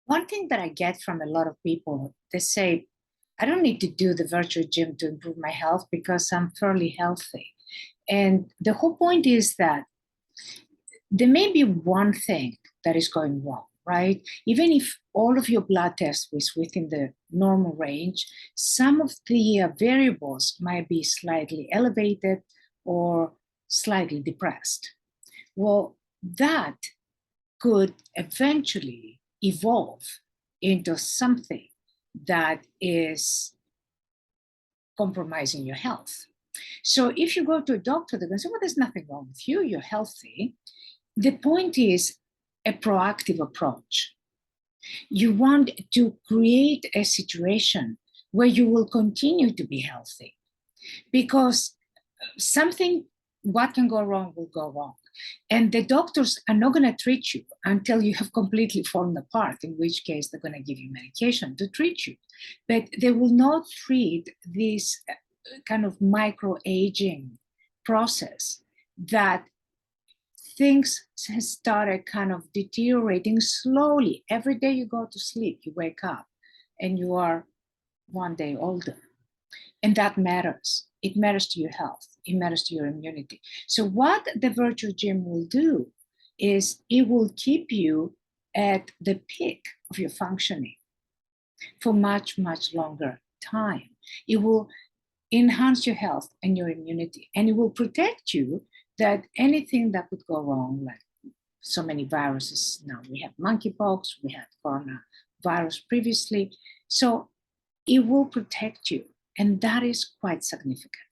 One thing that I get from a lot of people, they say, I don't need to do the virtual gym to improve my health because I'm fairly healthy. And the whole point is that there may be one thing that is going wrong, right? Even if all of your blood tests was within the normal range, some of the variables might be slightly elevated or slightly depressed. Well, that could eventually evolve into something that is compromising your health. So if you go to a doctor, they're going to say, well, there's nothing wrong with you, you're healthy. The point is a proactive approach. You want to create a situation where you will continue to be healthy, because what can go wrong will go wrong. And the doctors are not going to treat you until you have completely fallen apart, in which case they're going to give you medication to treat you. But they will not treat this kind of micro-aging process that things has started kind of deteriorating slowly. Every day you go to sleep, you wake up and you are one day older. And that matters. It matters to your health. It matters to your immunity. So what the virtual gym will do is it will keep you at the peak of your functioning for much, much longer time. It will enhance your health and your immunity, and it will protect you that anything that could go wrong, like so many viruses now. We have monkeypox, we had coronavirus previously. So it will protect you, and that is quite significant.